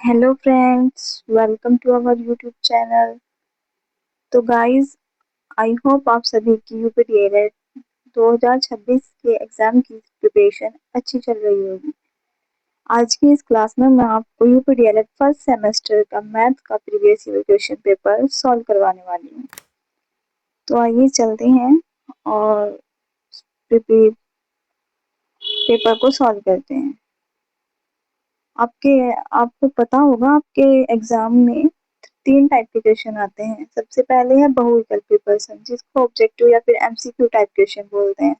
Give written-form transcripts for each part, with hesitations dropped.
Hello friends, welcome to our YouTube channel. तो guys, I hope आप सभी की यूपीडीएलएड 2026 के एग्जाम की प्रिपरेशन अच्छी चल रही होगी। आज की इस क्लास में मैं आपको यूपीडीएलएड फर्स्ट सेमेस्टर का मैथ का previous year question paper solve करवाने वाली हूँ। तो आइए चलते हैं और पेपर को सॉल्व करते हैं। आपके आपको पता होगा, आपके एग्जाम में तीन टाइप के क्वेश्चन आते हैं। सबसे पहले है बहुविकल्पी प्रश्न, जिसको ऑब्जेक्टिव या फिर एमसीक्यू टाइप क्वेश्चन बोलते हैं।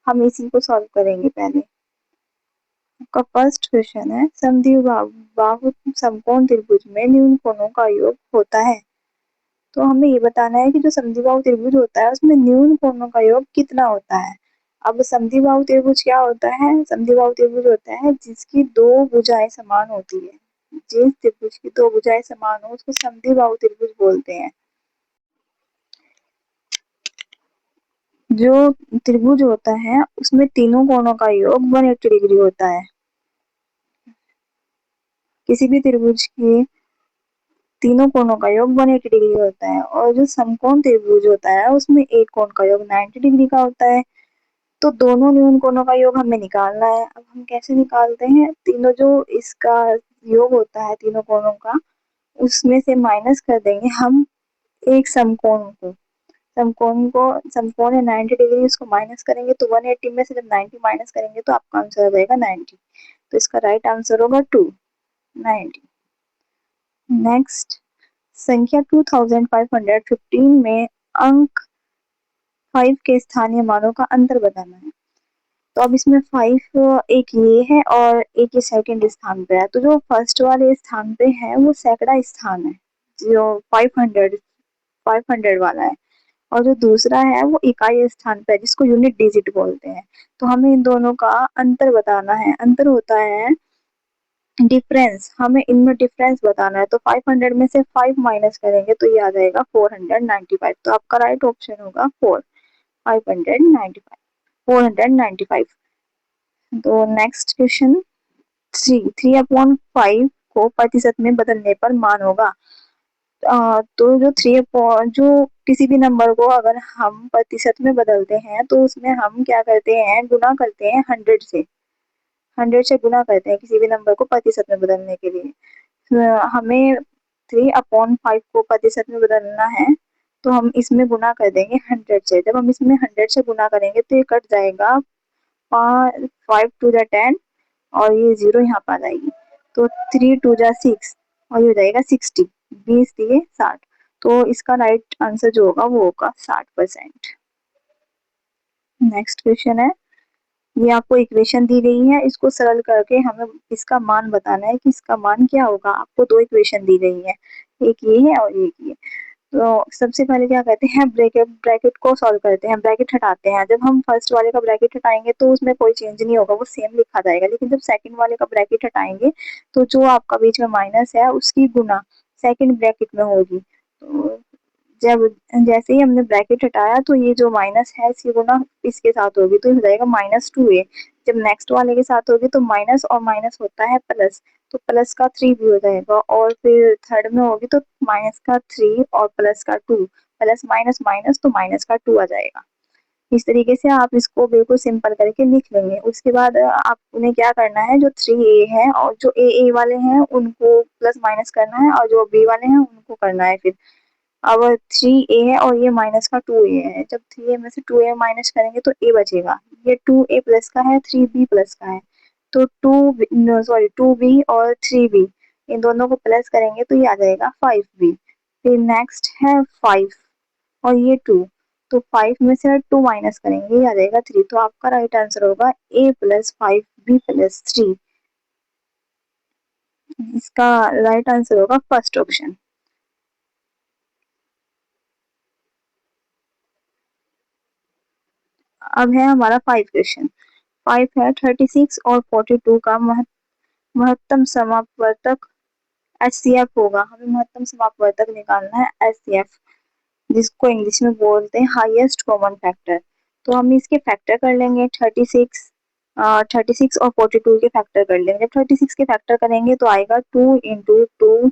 हम इसी को सॉल्व करेंगे पहले। आपका फर्स्ट क्वेश्चन है, समद्विबाहु बाहु समकोण त्रिभुज में न्यून कोणों का योग होता है। तो हमें ये बताना है कि जो समद्विबाहु त्रिभुज होता है उसमें न्यून कोणों का योग कितना होता है। अब समद्विबाहु त्रिभुज क्या होता है? समद्विबाहु त्रिभुज होता है जिसकी दो भुजाएं समान होती है। जिस त्रिभुज की दो भुजाएं समान हो उसको समद्विबाहु त्रिभुज बोलते हैं। जो त्रिभुज होता है उसमें तीनों कोणों का योग 180 डिग्री होता है। किसी भी त्रिभुज के तीनों कोणों का योग 180 डिग्री होता है, और जो समकोण त्रिभुज होता है उसमें एक कोण का योग 90 डिग्री का होता है। तो दोनों न्यून कोणों का योग हमें निकालना है। अब हम कैसे निकालते हैं? तीनों जो इसका योग होता है तीनों कोणों का, उसमें से माइनस कर देंगे हम एक समकोण को। समकोण है 90 डिग्री, इसको माइनस करेंगे तो 180 में से जब 90 माइनस करेंगे तो आपका आंसर आ जाएगा 90। तो इसका राइट आंसर होगा 290। नेक्स्ट, संख्या 2515 में अंक 5 के स्थानीय मानों का अंतर बताना है। तो अब इसमें 5 एक ये है और एक ये सेकंड स्थान पे है। तो जो फर्स्ट वाले स्थान पे है वो सैकड़ा स्थान है, जो 500 वाला है। और जो दूसरा है वो इकाई स्थान पे है, जिसको यूनिट डिजिट बोलते हैं। तो हमें इन दोनों का अंतर बताना है। अंतर होता है डिफरेंस, हमें इनमें डिफरेंस बताना है। तो 500 में से 5 माइनस करेंगे तो ये आ जाएगा 495। तो आपका राइट ऑप्शन होगा 495। तो नेक्स्ट क्वेश्चन, 3/5 को प्रतिशत में बदलने पर मान होगा। तो जो जो किसी भी नंबर को अगर हम प्रतिशत में बदलते हैं तो उसमें हम क्या करते हैं, गुना करते हैं 100 से गुना करते हैं किसी भी नंबर को प्रतिशत में बदलने के लिए। हमें 3/5 को प्रतिशत में बदलना है तो हम इसमें गुना कर देंगे 100 से। जब हम इसमें 100 से गुना करेंगे तो ये कट जाएगा, 5 2 10 और ये 0 यहाँ पर आ जाएगी। तो 3 2 6 और ये हो जाएगा 60। 20 दिए 60। तो इसका राइट आंसर जो होगा वो होगा 60%। नेक्स्ट क्वेश्चन है, ये आपको इक्वेशन दी गई है, इसको सरल करके हमें इसका मान बताना है कि इसका मान क्या होगा। आपको दो इक्वेशन दी गई है, एक ये है और एक ये। तो सबसे पहले क्या करते हैं, ब्रैकेट ब्रैकेट को सॉल्व करते हैं, ब्रैकेट हटाते हैं। जब हम फर्स्ट वाले का ब्रैकेट हटाएंगे तो उसमें कोई चेंज नहीं होगा, वो सेम लिखा जाएगा। लेकिन जब सेकंड वाले का ब्रैकेट हटाएंगे तो जो आपका बीच में माइनस है उसकी गुना सेकंड ब्रैकेट में होगी। तो जब जैसे ही हमने ब्रैकेट हटाया तो ये जो माइनस है इसकी गुना इसके साथ होगी, तो हो जाएगा -2a। जब नेक्स्ट वाले के साथ होगी तो माइनस और माइनस होता है प्लस, तो प्लस का 3 भी हो जाएगा। और फिर थर्ड में होगी तो माइनस का 3 और प्लस का 2, प्लस माइनस माइनस तो माइनस का 2 आ जाएगा। इस तरीके से आप इसको बिल्कुल सिंपल करके लिख लेंगे। उसके बाद आपने क्या करना है, जो 3a है और जो ए वाले हैं उनको प्लस माइनस करना है, और जो बी वाले हैं उनको करना है। फिर अब 3a है और ये माइनस का 2a है। जब 3a में से 2a माइनस करेंगे तो a बचेगा। ये 2a प्लस का है, 3b प्लस का है। तो 2b और 3b इन दोनों को प्लस करेंगे तो ये आ जाएगा 5b। फिर नेक्स्ट है 5 और ये 2, तो 5 में से 2 माइनस करेंगे, ये आ जाएगा 3। तो आपका राइट आंसर होगा a प्लस 5b+3। इसका राइट आंसर होगा फर्स्ट ऑप्शन। अब है हमारा 5 क्वेश्चन। 5 है 36 और 42 का महत्तम समापवर्तक HCF होगा। हमें महत्तम समापवर्तक निकालना है HCF, जिसको इंग्लिश में बोलते हैं हाईएस्ट कॉमन फैक्टर। तो हम इसके फैक्टर कर लेंगे। 36 36 और 42 के फैक्टर कर लेंगे। जब 36 के फैक्टर करेंगे तो आएगा 2 इंटू 3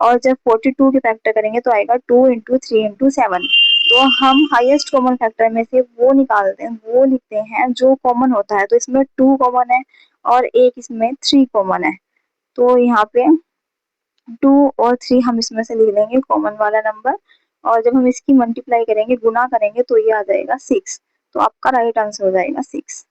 और जब 42 के फैक्टर करेंगे तो आएगा 2 इंटू 3 इंटू 7। तो हम हाईएस्ट कॉमन फैक्टर में से वो निकालते हैं, वो लिखते हैं जो कॉमन होता है। तो इसमें 2 कॉमन है और एक इसमें 3 कॉमन है। तो यहाँ पे 2 और 3 हम इसमें से लिख लेंगे कॉमन वाला नंबर, और जब हम इसकी मल्टीप्लाई करेंगे, गुना करेंगे, तो ये आ जाएगा 6। तो आपका राइट आंसर हो जाएगा 6।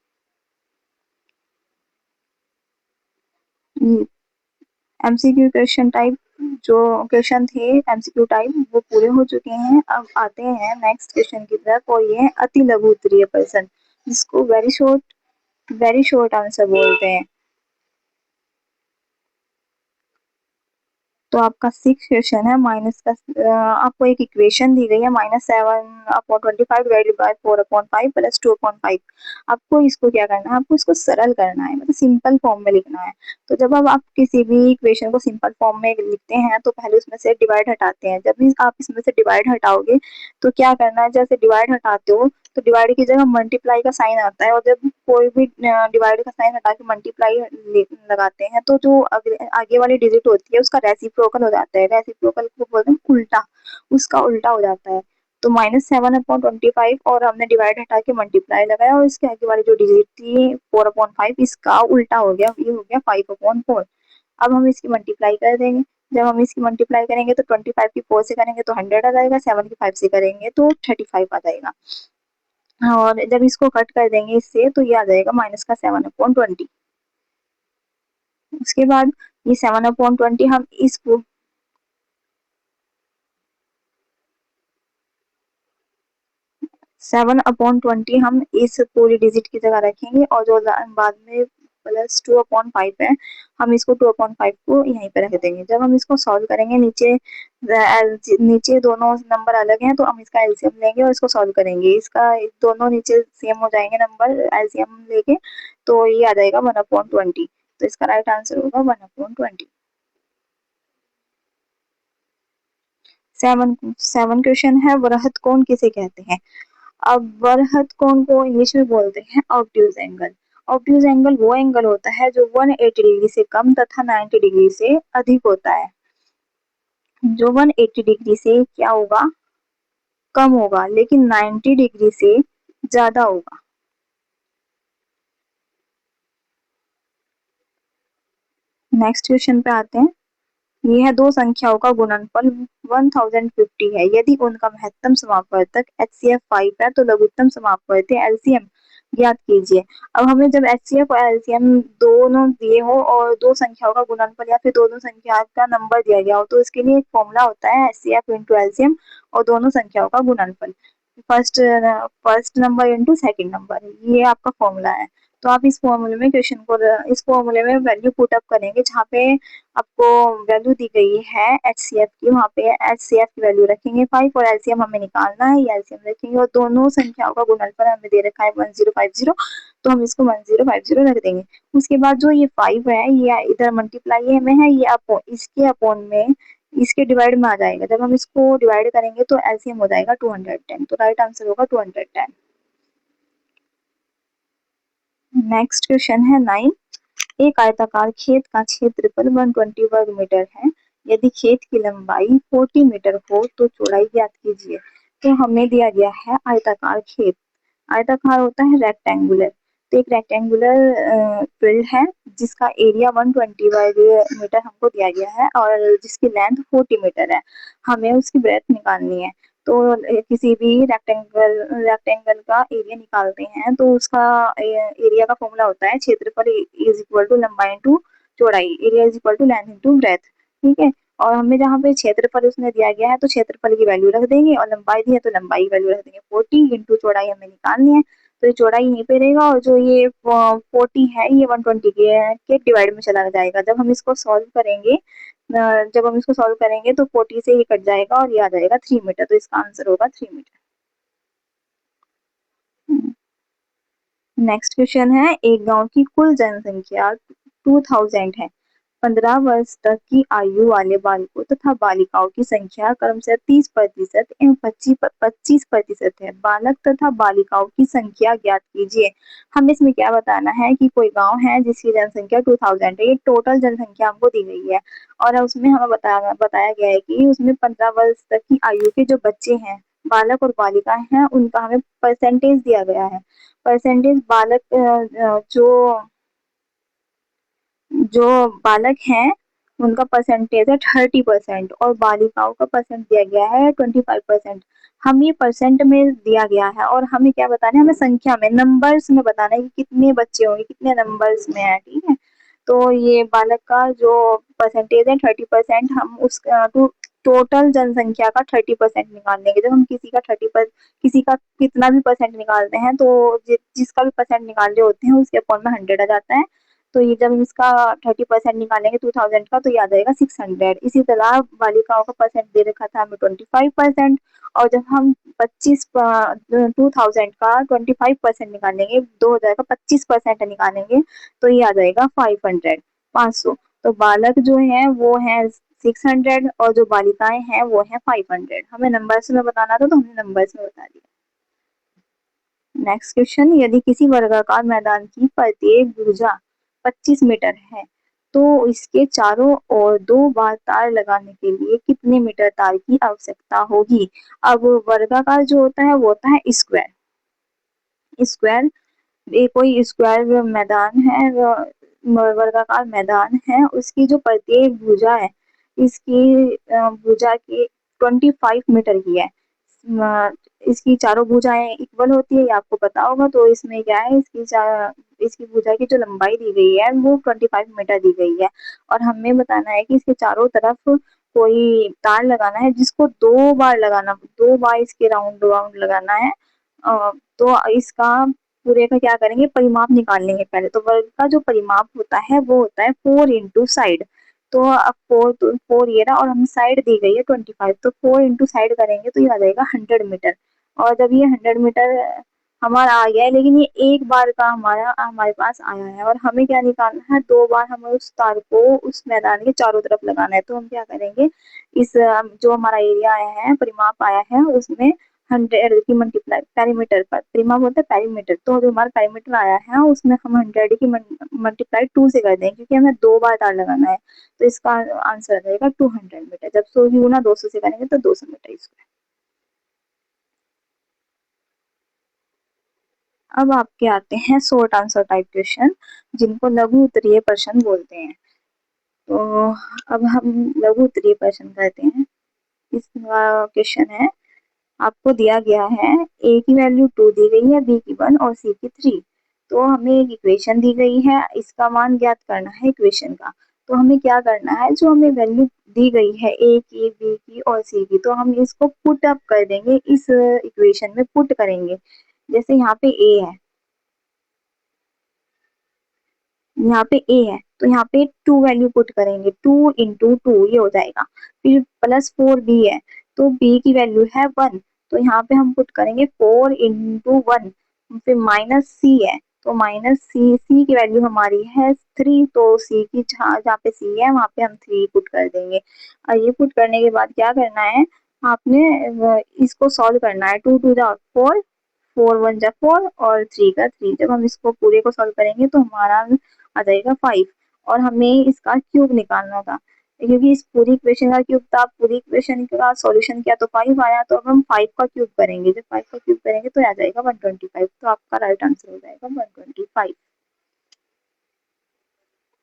एमसीक्यू क्वेश्चन टाइप, जो क्वेश्चन थे एमसीक्यू टाइप, वो पूरे हो चुके हैं। अब आते हैं नेक्स्ट क्वेश्चन की तरफ, और ये है अति लघु उत्तरीय प्रश्न, जिसको वेरी शॉर्ट आंसर बोलते हैं। तो आपका 6 क्वेश्चन है माइनस का। आपको एक इक्वेशन दी गई है, -7/25 डिवाइडेड बाय 4/5 प्लस 2/5। आपको इसको क्या करना है, आपको इसको सरल करना है, मतलब सिंपल फॉर्म में लिखना है। तो जब अब आप किसी भी इक्वेशन को सिंपल फॉर्म में लिखते हैं तो पहले उसमें से डिवाइड हटाते हैं। जब भी आप इसमें से डिवाइड हटाओगे तो क्या करना है, जैसे डिवाइड हटाते हो तो डिवाइड की जगह मल्टीप्लाई का साइन आता है, और जब कोई भी डिवाइड का साइन हटा के मल्टीप्लाई लगाते हैं तो जो आगे वाली डिजिट होती है उसका रेसिप्रोकल हो जाता है। रेसिप्रोकल को बोलते हैं उल्टा, उसका उल्टा हो जाता है। तो -7/25 और हमने डिवाइड हटा के मल्टीप्लाई लगाया, और इसके आगे वाली जो डिजिट थी 4/5, इसका उल्टा हो गया, ये हो गया 5/4। अब हम इसकी मल्टीप्लाई कर देंगे। जब हम इसकी मल्टीप्लाई करेंगे तो 25 की 4 से करेंगे तो 100 आ जाएगा, 7 की 5 से करेंगे तो 35 आ जाएगा। और जब इसको कट कर देंगे इससे तो ये आ जाएगा -7/20। उसके बाद ये 7/20 हम इस 7/20 हम इस पूरी डिजिट की जगह रखेंगे, और जो बाद में +2/5 है, हम इसको 2/5 को यहीं पे रख देंगे। जब हम इसको सॉल्व करेंगे, नीचे दोनों नंबर अलग हैं तो हम इसका एलसीएम लेंगे और इसको सॉल्व करेंगे। इसका दोनों नीचे सेम हो जाएंगे नंबर एलसीएम लेके, तो ये आ जाएगा 1/20। तो इसका राइट आंसर होगा 1/20। सेवन सेवन क्वेश्चन है, वृहत कोण किसे कहते हैं। अब वृहत कोण को इंग्लिश में बोलते हैं ऑब्ट्यूज एंगल। ऑब्ट्यूज एंगल वो एंगल होता है जो 180 डिग्री से कम तथा 90 डिग्री से अधिक होता है। जो 180 डिग्री से क्या होगा, कम होगा, लेकिन 90 डिग्री से ज्यादा होगा। नेक्स्ट क्वेश्चन पे आते हैं। ये है दो संख्याओं का गुणनफल 1050 है। यदि उनका महत्तम समापवर्तक HCF 5 है तो लघुत्तम समापवर्ती LCM ज्ञात कीजिए। अब हमें जब HCF और LCM दोनों दिए हो और दो संख्याओं का गुणनफल या फिर दोनों संख्या का नंबर दिया गया हो, तो इसके लिए एक फॉर्मूला होता है HCF इंटू LCM और दोनों संख्याओं का गुणनफल। First first number into second number, ये आपका फॉर्मूला है। तो आप इस फॉर्मूले में इस फॉर्मूले में वैल्यू पुट अप करेंगे, जहाँ पे आपको वैल्यू दी गई है HCF की, वहाँ पे HCF की वैल्यू रखेंगे 5 और LCM हमें निकालना है, ये LCM रखेंगे, और दोनों संख्याओं का गुणनफल हमें दे रखा है 1050, तो हम इसको 1050 रख देंगे। उसके बाद जो ये 5 है ये इधर मल्टीप्लाई में है, ये इसके अपोन में इसके डिवाइड में आ जाएगा। जब हम इसको डिवाइड करेंगे तो LCM हो जाएगा 210, तो राइट आंसर होगा 210। नेक्स्ट क्वेश्चन है 9। एक आयताकार खेत का क्षेत्रफल 120 वर्ग मीटर है। यदि खेत की लंबाई 40 मीटर हो तो चौड़ाई ज्ञात कीजिए। तो हमें दिया गया है आयताकार खेत। आयताकार होता है रेक्टेंगुलर। तो एक रेक्टेंगुलर फील्ड है जिसका एरिया 120 वर्ग मीटर हमको दिया गया है और जिसकी लेंथ 40 मीटर है। हमें उसकी ब्रेथ निकालनी है। तो किसी भी रेक्टेंगल रेक्टेंगल का एरिया निकालते हैं तो उसका एरिया का फॉर्मूला होता है क्षेत्रफल इज इक्वल टू लंबाई इंटू चौड़ाई, area is equal to length into breadth. ठीक है, और हमें जहाँ पे क्षेत्रफल उसने दिया गया है तो क्षेत्रफल की वैल्यू रख देंगे, और लंबाई दी है तो लंबाई की वैल्यू रख देंगे। 40 इंटू चौड़ाई हमें निकालनी है, तो ये चौड़ाई यहीं पे रहेगा, और जो ये 40 है ये 120 के डिवाइड में चला जाएगा। जब हम इसको सॉल्व करेंगे तो 40 से ही कट जाएगा और ये आ जाएगा 3 मीटर, तो इसका आंसर होगा 3 मीटर। नेक्स्ट क्वेश्चन है, एक गांव की कुल जनसंख्या 2000 है। 15 वर्ष तक की आयु वाले बालकों तथा बालिकाओं की संख्या क्रमशः 30% एवं 25% है। बालक तथा बालिकाओं की संख्या ज्ञात कीजिए। हमें इसमें क्या बताना है कि कोई गांव है जिसकी जनसंख्या 2000 है, ये टोटल जनसंख्या हमको दी गई है और उसमें हमें बताया गया है कि उसमें 15 वर्ष तक की आयु के जो बच्चे हैं, बालक और बालिकाएं हैं, उनका हमें परसेंटेज दिया गया है। परसेंटेज बालक जो जो बालक हैं उनका परसेंटेज है 30% और बालिकाओं का परसेंट दिया गया है 25%। हम ये परसेंट में दिया गया है और हमें क्या बताना है, हमें संख्या में नंबर्स में बताना है कि कितने बच्चे होंगे, कितने नंबर्स में है, ठीक है। तो ये बालक का जो परसेंटेज है 30%, हम उसका टोटल जनसंख्या का 30% निकाल लेंगे। जब हम किसी का कितना भी परसेंट निकालते हैं तो जिसका भी परसेंट निकाल रहे होते हैं उसके अपॉन में 100 आ जाता है। तो ये जब इसका 30% निकालेंगे 2000 का तो याद आएगा 600। इसी तरह बालिकाओं का परसेंट दे रखा था हमें 25%, और जब हम 2000 का 25% निकालेंगे, 2000 का 25% निकालेंगे तो ये आ जाएगा 500, 500। तो बालक जो है वो है 600 और जो बालिकाएं हैं वो है 500। हमें नंबर्स में बताना था तो हमने नंबर्स में बता दिया। नेक्स्ट क्वेश्चन, यदि किसी वर्गाकार मैदान की प्रत्येक भुजा 25 मीटर है तो इसके चारों ओर 2 बार तार लगाने के लिए कितने मीटर तार की आवश्यकता होगी। अब वर्गाकार जो होता है वो होता है स्क्वायर। स्क्वायर, ये कोई स्क्वायर मैदान है, वर्गाकार मैदान है, उसकी जो प्रत्येक भुजा है, इसकी भुजा की 25 मीटर की है। इसकी चारों भुजाएं इक्वल होती है, ये आपको पता होगा। तो इसमें क्या है, इसकी भुजा की जो लंबाई दी गई है वो 25 मीटर दी गई है और हमें बताना है कि इसके चारों तरफ कोई तार लगाना है जिसको 2 बार लगाना, 2 बार इसके राउंड राउंड लगाना है। तो इसका पूरे का क्या करेंगे, परिमाप निकाल लेंगे पहले। तो वर्ग का जो परिमाप होता है वो होता है 4 इंटू साइड। तो अब 4 तो 4 ये रहा और हमें साइड दी गई है 25, तो 4 इंटू साइड करेंगे तो ये आ जाएगा 100 मीटर। और जब ये 100 मीटर हमारा आ गया है, लेकिन ये एक बार का हमारे पास आया है और हमें क्या निकालना है, 2 बार हमें उस तार को उस मैदान के चारों तरफ लगाना है। तो हम क्या करेंगे, इस जो हमारा एरिया आया है, परिमाप आया है, उसमें 100 की मल्टीप्लाई पेरीमीटर पर, परिमाप होता है पेरीमीटर, तो जो हमारा पेरीमीटर आया है उसमें हम 100 की मल्टीप्लाई 2 से कर देंगे क्योंकि हमें 2 बार तार लगाना है। तो इसका आंसर आ जाएगा 200 मीटर। जब 100 की गुना 200 से करेंगे तो 200 मीटर स्क्वायर। अब आपके आते हैं शॉर्ट आंसर टाइप क्वेश्चन, जिनको लघु उत्तरीय प्रश्न बोलते हैं। तो अब हम लघु उत्तरीय प्रश्न करते हैं। इस क्वेश्चन है, आपको दिया गया है ए की वैल्यू 2 दी गई है, बी की 1 और सी की 3। तो हमें एक इक्वेशन दी गई है, इसका मान ज्ञात करना है इक्वेशन का। तो हमें क्या करना है, जो हमें वैल्यू दी गई है ए की, बी की और सी की, तो हम इसको पुट अप कर देंगे, इस इक्वेशन में पुट करेंगे। जैसे यहाँ पे ए है, यहाँ पे ए है, तो यहाँ पे 2 वैल्यू पुट करेंगे, 2 इंटू 2 ये हो जाएगा। फिर प्लस 4 बी है, तो बी की वैल्यू है 1, तो यहाँ पे हम पुट करेंगे 4 इंटू 1। फिर माइनस सी है, तो माइनस सी की वैल्यू हमारी है 3, तो सी की जहाँ जहाँ पे सी है वहाँ पे हम 3 पुट कर देंगे। और ये पुट करने के बाद क्या करना है, आपने इसको सॉल्व करना है। 2 टू जा 4, 4 वन जा 4 और 3 का 3। जब हम इसको पूरे को सॉल्व करेंगे तो हमारा आ जाएगा 5, और हमें इसका क्यूब निकालना था क्योंकि इस पूरी इक्वेशन का क्यूब था। पूरी इक्वेशन का सॉल्यूशन किया तो 5 आया, तो अब हम 5 का क्यूब करेंगे। जब 5 का क्यूब करेंगे तो आ जाएगा 125, तो आपका राइट आंसर हो जाएगा 125।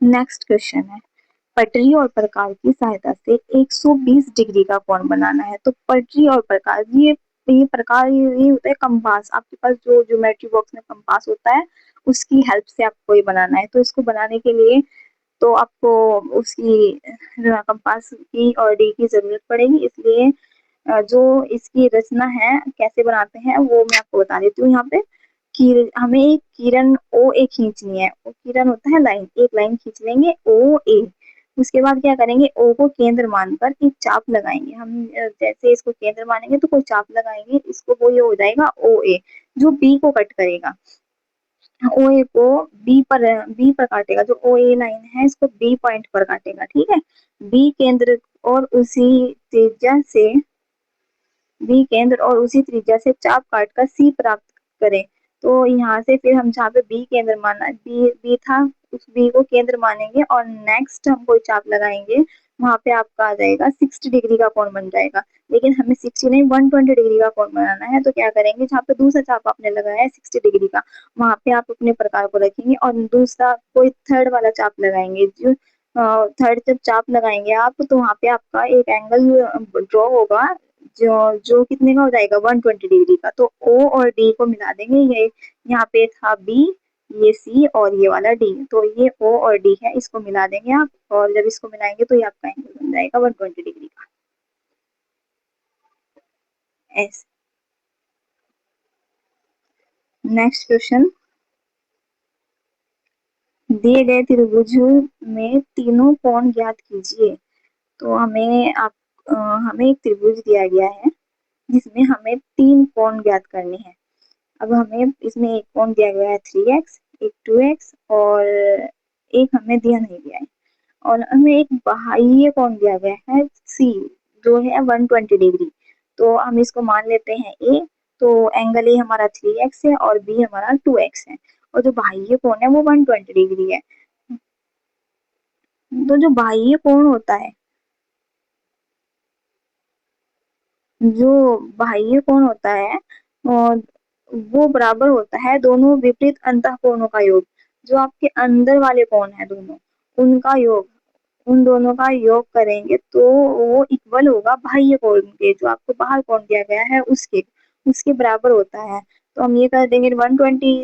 नेक्स्ट क्वेश्चन है, पटरी और प्रकार की सहायता से 120 डिग्री का कोण बनाना है। तो पटरी और प्रकार, ये प्रकार ये होता है कंपास। आपके पास जो ज्योमेट्री बॉक्स में कंपास होता है उसकी हेल्प से आपको ये बनाना है। तो इसको बनाने के लिए तो आपको उसकी कंपास की और डी की जरूरत पड़ेगी। इसलिए जो इसकी रचना है कैसे बनाते हैं वो मैं आपको बता देती हूँ। यहाँ पे हमें एक किरण ओ ए खींचनी है। वो किरण होता है लाइन, एक लाइन खींच लेंगे ओ ए। उसके बाद क्या करेंगे, ओ को केंद्र मानकर एक चाप लगाएंगे। हम जैसे इसको केंद्र मानेंगे तो कोई चाप लगाएंगे, इसको वो ये हो जाएगा ओ ए, जो बी को कट करेगा। ओ ए को बी पर काटेगा, जो ओ ए लाइन है इसको बी पॉइंट पर काटेगा, ठीक है। बी केंद्र और उसी त्रिज्या से बी केंद्र और उसी त्रिज्या से चाप काट कर सी प्राप्त करें। तो यहाँ से फिर हम जहाँ पे बी केंद्र माना, बी था, उस बी को केंद्र मानेंगे और नेक्स्ट हम कोई चाप लगाएंगे, वहां पे आपका आ जाएगा 60 डिग्री का कोण बन जाएगा। लेकिन हमें 60 नहीं 120 डिग्री का कोण बनाना है, तो क्या करेंगे, जहाँ पे दूसरा चाप आपने लगाया है 60 डिग्री का, वहां पे आप अपने प्रकार को रखेंगे और दूसरा कोई थर्ड वाला चाप लगाएंगे। जो थर्ड जब चाप लगाएंगे आप, तो वहां पे आपका एक एंगल ड्रॉ होगा, जो जो कितने का हो जाएगा 120 डिग्री का। तो ओ और डी को मिला देंगे, ये यहाँ पे था बी, ये सी और ये वाला डी, तो ये ओ और डी है, इसको मिला देंगे आप, और जब इसको मिलाएंगे तो ये आपका एंगल बन जाएगा 120 डिग्री का। ऐसे। नेक्स्ट क्वेश्चन, दिए गए त्रिभुज में तीनों कोण ज्ञात कीजिए। तो हमें एक त्रिभुज दिया गया है जिसमें हमें तीन कोण ज्ञात करने हैं। अब हमें इसमें एक कोण दिया गया है 3x, एक 2x और एक हमें दिया नहीं गया है। और हमें एक बाह्य कोण दिया गया है C, जो है 120 डिग्री। तो हम इसको मान लेते हैं A। तो एंगल A हमारा 3x है और B हमारा 2x है, और जो बाह्य कोण है वो 120 डिग्री है। तो जो बाह्य कोण होता है, जो बाह्य कोण होता है और वो बराबर होता है दोनों विपरीत अंतःकोणों का योग। जो आपके अंदर वाले कोण है दोनों, उनका योग, उन दोनों का योग करेंगे तो वो इक्वल होगा बाह्य कोण के, जो आपको बाहर कोण दिया गया है उसके उसके बराबर होता है। तो हम ये कर देंगे 120,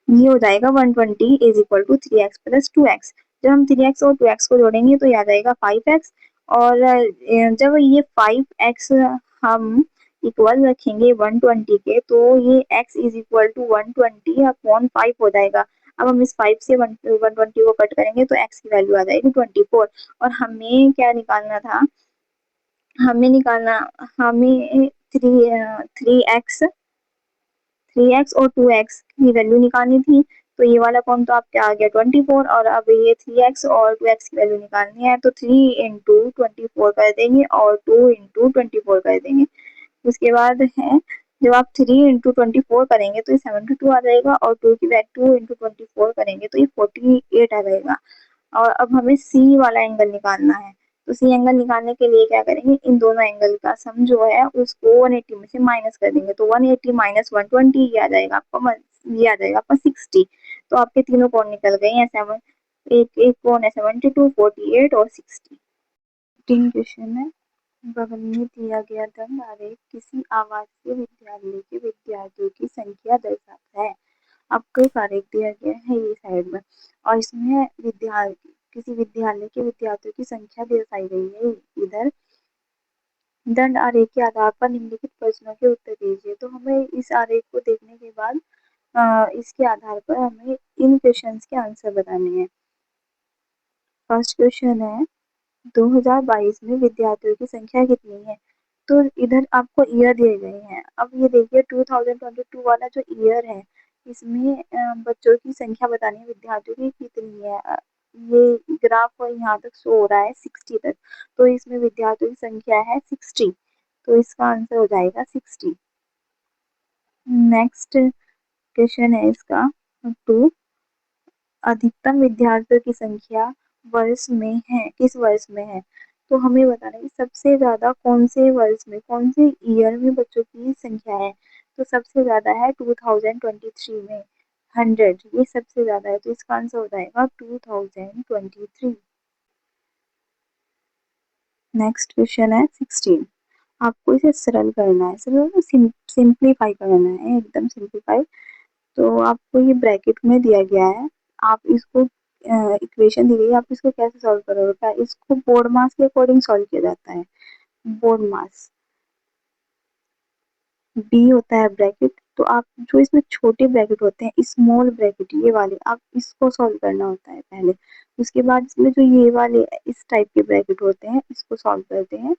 ये हो जाएगा 120 is equal to 3x plus 2x। जब हम 3x और 2x को जोड़ेंगे तो ये आ जाएगा 5x। और जब ये 5x हम इक्वल रखेंगे 120 के, तो ये x is equal to 120 upon 5 हो जाएगा। अब हम इस 5 से 120 को कट करेंगे तो x की वैल्यू आ जाएगी 24। और हमें क्या निकालना था, हमें निकालना हमें थ्री एक्स 3x और 2x की वैल्यू निकालनी थी। तो ये वाला कौन तो आपका आ गया 24, और अब ये 3x और 2x की वैल्यू निकालनी है, तो 3 इंटू 24 कर देंगे और 2 इंटू 24 कर देंगे। उसके बाद है, जब आप 3 इंटू 24 करेंगे तो ये 72 आ जाएगा, और 2 इंटू 24 करेंगे तो ये 48 आ जाएगा। और अब हमें सी वाला एंगल निकालना है। तो सी एंगल निकालने के लिए क्या करेंगे, इन दोनों एंगल का सम जो है उसको 180 में से माइनस कर देंगे। तो 180 माइनस 120 ये आ जाएगा आपका, ये आ जाएगा आपका 60। तो आपके तीनों कोण निकल गए हैं, सेवन, एक एक कोण है 72, 48 और 60। तीन क्वेश्चन है। बगल में दिया गया दंड आरेख किसी आवासीय विद्यालय के विद्यार्थियों की संख्या दर्शाता है। आपको एक आरेख दिया गया है ये साइड में, और इसमें विद्यार्थी किसी विद्यालय के विद्यार्थियों की संख्या दर्शाई गई है इधर। दंड आरेख के आधार पर निम्नलिखित प्रश्नों के उत्तर दीजिए। तो हमें इस आरेख को देखने के बाद इसके आधार पर हमें इन क्वेश्चंस के आंसर बताने हैं। फर्स्ट क्वेश्चन है, 2022 में विद्यार्थियों की संख्या कितनी है। तो इधर आपको ईयर दिए गए हैं। अब ये देखिए 2022 वाला जो ईयर है, इसमें बच्चों की संख्या बतानी है, विद्यार्थियों की कितनी है। ये ग्राफ यहाँ तक शो हो रहा है 60 तक, तो इसमें विद्यार्थियों की संख्या है 60। तो इसका आंसर हो जाएगा 60। नेक्स्ट क्वेश्चन है इसका, टू, अधिकतम विद्यार्थियों की संख्या वर्ष में है, किस वर्ष में है। तो हमें बताना है कि सबसे ज्यादा कौन से वर्ष में, कौन से ईयर में बच्चों की संख्या है। तो सबसे ज्यादा है 2023 में, 100, ये सबसे ज्यादा है, तो इसका आंसर हो जाएगा 2023। नेक्स्ट क्वेश्चन है 16, आपको इसे सरल करना है, सरल सिंप्लीफाई करना है, एकदम सिंप्लीफाई। तो आपको ये ब्रैकेट में दिया गया है, आप इसको इक्वेशन दी गई है, आप इसको कैसे सॉल्व करोगे। इसको बोर्ड मास के अकॉर्डिंग सॉल्व किया जाता है। बोर्ड मास बी होता है ब्रैकेट, तो आप जो इसमें छोटे ब्रैकेट होते हैं, स्मॉल ब्रैकेट ये वाले, आप इसको सॉल्व करना होता है पहले। उसके बाद इसमें जो ये वाले इस टाइप के ब्रैकेट होते हैं, इसको सॉल्व करते हैं।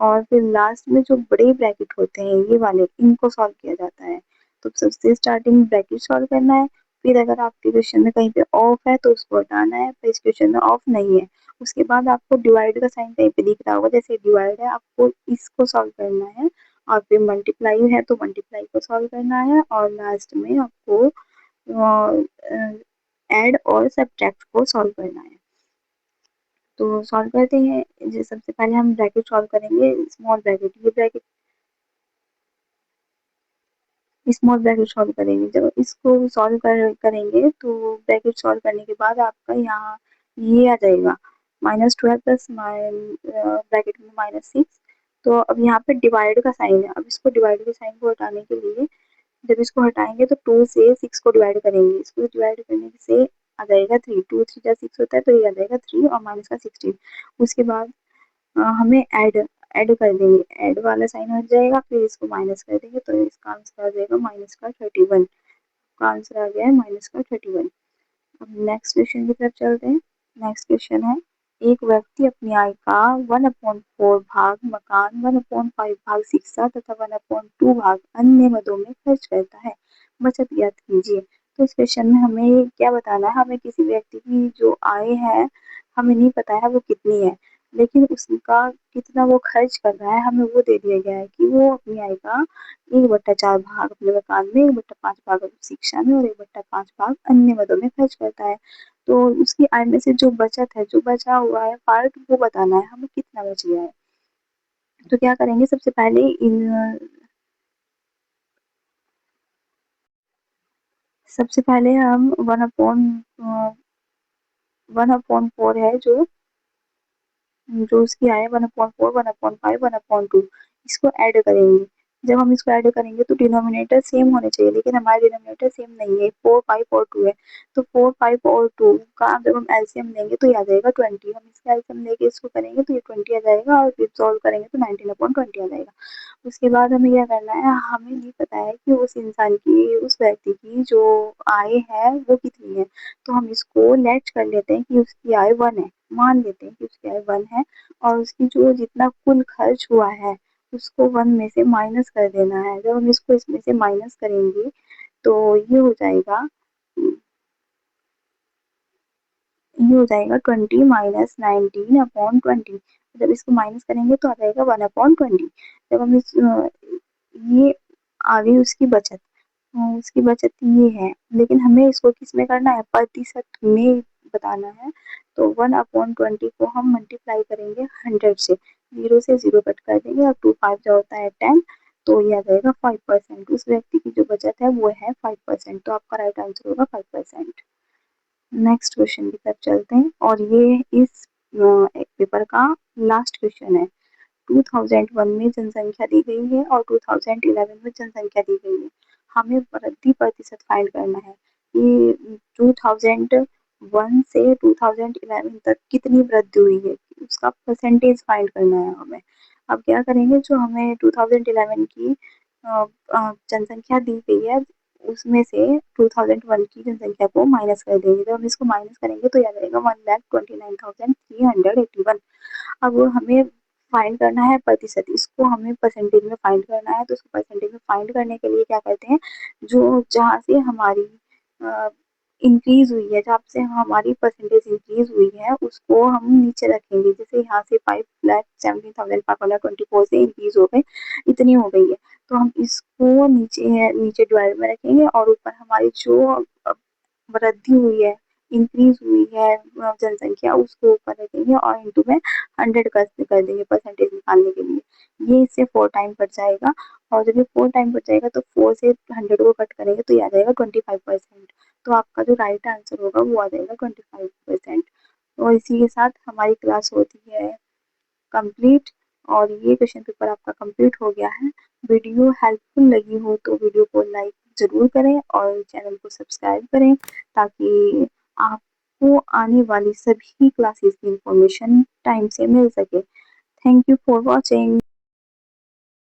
और फिर लास्ट में जो बड़े ब्रैकेट होते हैं ये वाले, इनको सॉल्व किया जाता है। तो सबसे स्टार्टिंग ब्रैकेट सॉल्व करना है, फिर अगर आपके क्वेश्चन में कहीं पे ऑफ है तो उसको हटाना है, फिर इस क्वेश्चन में ऑफ नहीं है उसके बाद आपको डिवाइड का साइन कहीं पे दिख रहा होगा, जैसे डिवाइड है आपको इसको सॉल्व करना है, और फिर मल्टीप्लाई है तो मल्टीप्लाई को सॉल्व करना है, और लास्ट में आपको ऐड और सब्ट्रैक्ट को सॉल्व करना है। तो सॉल्व करते हैं। जो सबसे पहले हम ब्रैकेट सॉल्व करेंगे, स्मॉल ब्रैकेट, ये ब्रैकेट स्मॉल ब्रैकेट सॉल्व करेंगे। जब इसको सॉल्व करेंगे तो ब्रैकेट सॉल्व करने के बाद आपका यहाँ ये आ जाएगा -12 प्लस ब्रैकेट में -6। तो अब यहाँ पे डिवाइड का साइन है, अब इसको डिवाइड के साइन को हटाने के लिए जब इसको हटाएंगे तो 2 से 6 को डिवाइड करेंगे, इसको डिवाइड करने से आ जाएगा 3, 2 3 जा 6 होता है तो ये आ जाएगा 3 और माइनस का 16। उसके बाद हमें ऐड कर देंगे, ऐड वाला साइन हट जाएगा, फिर इसको माइनस कर देंगे तो इसका आंसर आ जाएगा माइनस का 31। का आंसर आ गया है माइनस का 31। अब नेक्स्ट क्वेश्चन की तरफ चलते हैं। नेक्स्ट क्वेश्चन है, एक व्यक्ति अपनी आय का 1/4 भाग मकान, 1/5 भाग शिक्षा तथा 1/2 भाग अन्य मदों में खर्च करता है, बचत ज्ञात कीजिए। तो इस क्वेश्चन में हमें क्या बताना है, हमें किसी व्यक्ति की जो आय है हमें नहीं पता है वो कितनी है, लेकिन उसका कितना वो खर्च कर रहा है हमें वो दे दिया गया है कि वो अपनी आय का 1/4 भाग अपने मकान में, 1/5 भाग शिक्षा में और 1/5 भाग अन्य मदों में खर्च करता है। तो उसकी आय में से जो बचत है, जो बचा हुआ है पार्ट, वो बताना है हमें कितना बच गया है। तो क्या करेंगे, सबसे पहले हम 1/4 है जो उसकी आय है 1/4, 1/5, 1/2, इसको ऐड करेंगे। जब हम इसको ऐड करेंगे तो डिनोमिनेटर सेम होने चाहिए, लेकिन हमारे डिनोमिनेटर सेम नहीं है, 4 5 और 2 है। तो 4 5 और 2 का जब हम एलसीएम लेंगे तो ये आ जाएगा 20। हम इसका एलसीएम लेके इसको करेंगे तो ये 20 आ जाएगा, और फिर सॉल्व करेंगे तो 19/20 आ जाएगा। उसके बाद हमें क्या करना है, हमें नहीं पता है कि उस इंसान की, उस व्यक्ति की जो आय है वो कितनी है, तो हम इसको लेट कर लेते हैं कि उसकी आय 1 है, मान लेते हैं कि उसकी आय 1 है, और उसकी जो जितना कुल खर्च हुआ है उसको 1 में से माइनस कर देना है। जब हम इसको इसमें से माइनस करेंगे तो ये हो जाएगा 20 माइनस 19/20। जब इसको माइनस करेंगे तो आ जाएगा 1/20। जब हम ये आ गई उसकी बचत। उसकी बचत ये है, लेकिन हमें इसको किस में करना है, प्रतिशत में बताना है। तो 1/20 को हम मल्टीप्लाई करेंगे 100 से, 0 से 0 कट कर देंगे और 2 5 जो होता है 10, तो ये आ जाएगा 5%। उस व्यक्ति की जो बचत है वो है 5%, तो आपका राइट आंसर होगा 5%। नेक्स्ट क्वेश्चन की तरफ चलते हैं, और ये इस पेपर का लास्ट क्वेश्चन है। 2001 में जनसंख्या दी गई है और 2011 में जनसंख्या दी गई है, हमें वृद्धि प्रतिशत फाइंड करना है कि 2001 से 2011 तक कितनी वृद्धि हुई है, उसका परसेंटेज फाइंड करना है हमें। अब क्या करेंगे, जो हमें 2011 की जनसंख्या दी गई है उसमें से 2001 की जनसंख्या को माइनस कर देंगे। जब हम इसको माइनस करेंगे तो याद रहेगा 1,29,381। अब हमें फाइंड करना है प्रतिशत, इसको हमें परसेंटेज में फाइंड करना है। तो इसको परसेंटेज में फाइंड करने के लिए क्या करते हैं, जो जहाँ से हमारी इंक्रीज हुई है, जहाँ से हमारी परसेंटेज इंक्रीज हुई है उसको हम नीचे रखेंगे। जैसे यहाँ से 5,17,524 से इंक्रीज हो गए, इतनी हो गई है, तो हम इसको नीचे नीचे डिवाइड में रखेंगे, और ऊपर हमारी जो वृद्धि हुई है, इंक्रीज हुई है जनसंख्या, उसको ऊपर रखेंगे और इंटू में 100 कर देंगे परसेंटेज निकालने के लिए। ये इससे 4 टाइम कट जाएगा, और जब ये 4 टाइम कट जाएगा तो 4 से 100 को कट करेंगे तो ये आ जाएगा 25%। तो आपका जो राइट आंसर होगा वो आ जाएगा 25%। और इसी के साथ हमारी क्लास होती है कंप्लीट, और ये क्वेश्चन पेपर आपका कंप्लीट हो गया है। वीडियो हेल्पफुल लगी हो तो वीडियो को लाइक ज़रूर करें और चैनल को सब्सक्राइब करें, ताकि आपको आने वाली सभी क्लासेस की इंफॉर्मेशन टाइम से मिल सके। Thank you for watching.